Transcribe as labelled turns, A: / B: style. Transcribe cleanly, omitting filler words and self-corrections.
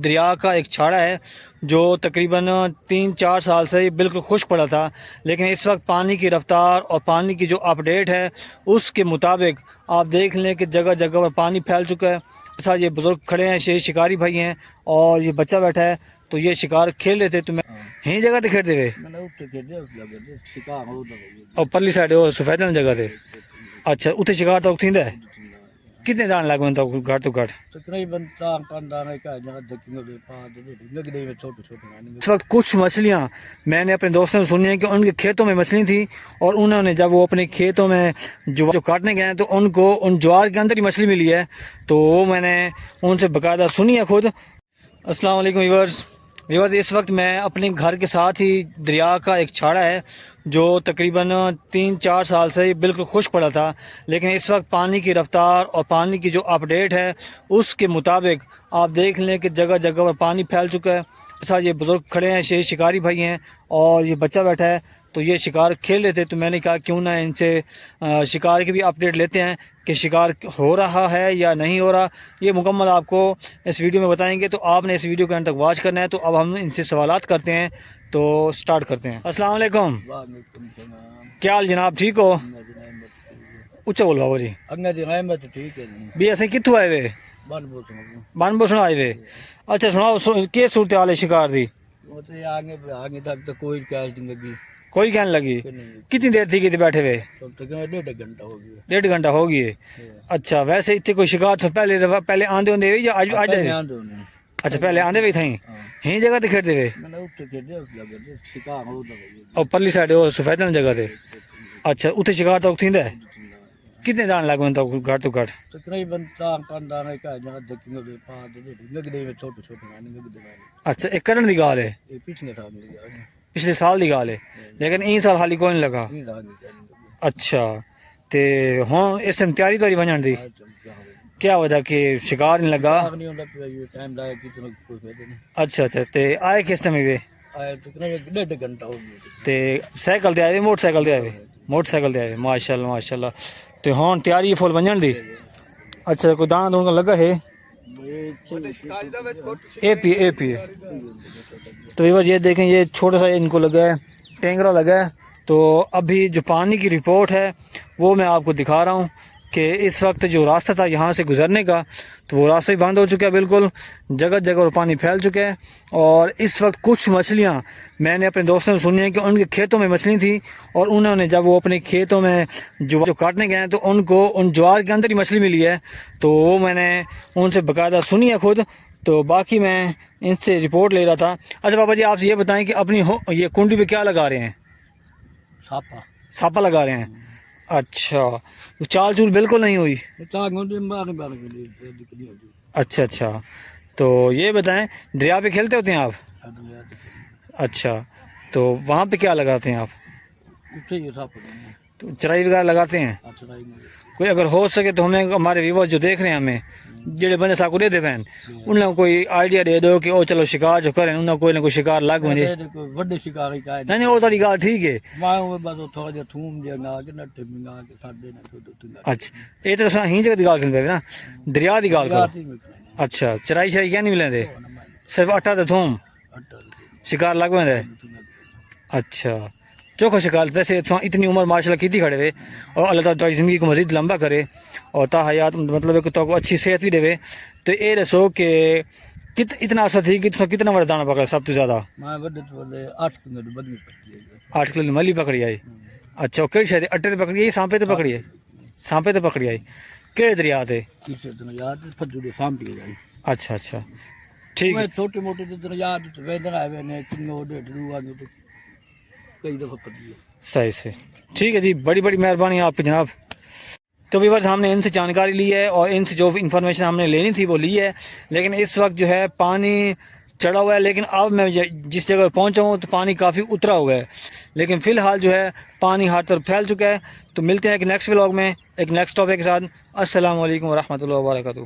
A: دریا کا ایک چھاڑا ہے جو تقریباً 3-4 سال سے بالکل خشک پڑا تھا، لیکن اس وقت پانی کی رفتار اور پانی کی جو اپڈیٹ ہے اس کے مطابق آپ دیکھ لیں کہ جگہ جگہ پر پانی پھیل چکا ہے۔ ساتھ یہ بزرگ کھڑے ہیں، یہ شکاری بھائی ہیں اور یہ بچہ بیٹھا ہے، تو یہ شکار کھیل رہے تھے۔ تو میں یہیں جگہ تے کھیلتے ہوئے اور پرلی سائڈ سفید جگہ تے، اچھا اتنے شکار تو تھیندا ہے؟ کتنے دان لگ تو گھٹ تو گھٹ؟ اس وقت کچھ مچھلیاں میں نے اپنے دوستوں سے سنی ہیں کہ ان کے کھیتوں میں مچھلی تھی، اور انہوں نے جب وہ اپنے کھیتوں میں جو کاٹنے گئے ہیں تو ان کو ان جوار کے اندر ہی مچھلی ملی ہے، تو وہ میں نے ان سے باقاعدہ سنی ہے خود۔ السلام علیکم ویورز، اس وقت میں اپنے گھر کے ساتھ ہی دریا کا ایک چھاڑا ہے جو تقریباً 3-4 سال سے بالکل خشک پڑا تھا، لیکن اس وقت پانی کی رفتار اور پانی کی جو اپڈیٹ ہے اس کے مطابق آپ دیکھ لیں کہ جگہ جگہ پر پانی پھیل چکا ہے۔ ساتھ یہ بزرگ کھڑے ہیں، یہ شکاری بھائی ہیں اور یہ بچہ بیٹھا ہے، تو یہ شکار کھیل رہے تھے۔ تو میں نے کہا کیوں نہ ان سے شکار کی بھی اپڈیٹ لیتے ہیں کہ شکار ہو رہا ہے یا نہیں ہو رہا، یہ مکمل آپ کو اس ویڈیو میں بتائیں گے، تو آپ نے اس ویڈیو کے انت تک واچ کرنا ہے۔ تو اب ہم ان سے سوالات کرتے ہیں، تو سٹارٹ کرتے ہیں۔ السلام علیکم، کیا حال جناب، ٹھیک ہو؟ اچھا بول بابا جی۔ بھی ایسے کتوں آئے ہوئے؟ بن بوسن آئے ہوئے، اچھا سناؤ کیا صورتحال ہے شکار دی؟ کوئی کہنے لگی؟ کتنی دیر تھی کہ بیٹھے ہوئے؟ 1.5 گھنٹہ ہو گئی ہے۔ اچھا ویسے اتنے کوئی شکار پہلے آندے ہوندے ہوئے یا آج؟ اچھا پہلے آندے ہوئے تھیں، یہیں جگہ تے کھیلتے ہوئے اور پرلی سائڈ سفید جگہ تے؟ اچھا اتنے شکار تو تھیندا ہے؟ کتنے دان لگ تو گھٹ تو گھٹ؟ اچھا ایک کرن دی گال ہے، پچھلے سال دی گال ہے، لیکن این سال حالی کوئی نہیں لگا؟ اچھا تے ہوں اس ٹائم تیاری تو بنن دی کیا وجہ کہ شکار نہیں لگا؟ اچھا اچھا تے آئے کس ٹائم ہوئے؟ تے سائیکل تے آئے موٹر سائیکل تے آئے؟ موٹر سائیکل تے آئے، ماشاءاللہ ماشاءاللہ۔ تے ہوں تیاری فل بنن دی؟ اچھا کوئی دان دون کا لگا ہے؟ اے پی ہے۔ تو یہ دیکھیں یہ چھوٹا سا ان کو لگا ہے، ٹینگرا لگا ہے۔ تو ابھی جو پانی کی رپورٹ ہے وہ میں آپ کو دکھا رہا ہوں کہ اس وقت جو راستہ تھا یہاں سے گزرنے کا تو وہ راستہ ہی بند ہو چکا ہے، بالکل جگہ جگہ پر پانی پھیل چکا ہے۔ اور اس وقت کچھ مچھلیاں میں نے اپنے دوستوں سے سنی ہیں کہ ان کے کھیتوں میں مچھلی تھی، اور انہوں نے جب وہ اپنے کھیتوں میں جو کاٹنے گئے ہیں تو ان کو ان جوار کے اندر ہی مچھلی ملی ہے، تو وہ میں نے ان سے باقاعدہ سنی ہے خود، تو باقی میں ان سے رپورٹ لے رہا تھا۔ اچھا بابا جی آپ سے یہ بتائیں کہ اپنی یہ کنڈی پہ کیا لگا رہے ہیں؟ ساپا لگا رہے ہیں۔ اچھا چال چول بالکل نہیں ہوئی؟ اچھا اچھا تو یہ بتائیں دریا پہ کھیلتے ہوتے ہیں آپ؟ اچھا تو وہاں پہ کیا لگاتے ہیں آپ؟ تو چرائی وغیرہ لگاتے ہیں؟ کوئی اگر ہو سکے تو ہمیں ہمارے ویورز جو دیکھ رہے ہیں ہمیں جڑے بندے سا کو دے دے بہن ان کو کوئی آئیڈیا دے دو کہ او چلو شکار جو کریں انہوں کوئی نہ کوئی شکار لگ ونجے۔ نہیں وہ تھوڑی گال ٹھیک ہے۔ اچھا یہ تو ہی جگہ دی گال کھیل پہ نا دریا دی گال کرو۔ اچھا چرائی شرائی کیا نہیں ملیں دے صرف آٹا تے تھوم شکار لگ ویندے؟ اچھا چوکھا شکار۔ ویسے اتنی عمر ماشاءاللہ کیتی کھڑے ہوئے اور اللہ تعالیٰ تمہاری زندگی کو مزید لمبا کرے اور تا حیات مطلب کہ تو اچھی صحت بھی دے۔ تو یہ دسو کہ اتنا عرصہ تھی کہ کتنا بڑا دانا پکڑا سب تو زیادہ؟ 8 کلو ملی پکڑی آئی۔ اچھا کہڑی شاید اٹے تے پکڑی آئی سانپے تے پکڑی آئی؟ سانپے تے پکڑی آئی کہڑے دریا تے؟ اچھا اچھا ٹھیک ہے۔ چھوٹے موٹے دریا صحیح سے ٹھیک ہے جی، بڑی بڑی مہربانی آپ کی جناب۔ تو ویورز ہم نے ان سے جانکاری لی ہے اور ان سے جو انفارمیشن ہم نے لینی تھی وہ لی ہے، لیکن اس وقت جو ہے پانی چڑھا ہوا ہے، لیکن اب میں جس جگہ پہنچا ہوں تو پانی کافی اترا ہوا ہے، لیکن فی الحال جو ہے پانی ہر طرف پھیل چکا ہے۔ تو ملتے ہیں ایک نیکسٹ ولاگ میں ایک نیکسٹ ٹاپک کے ساتھ۔ السلام علیکم ورحمۃ اللہ وبرکاتہ۔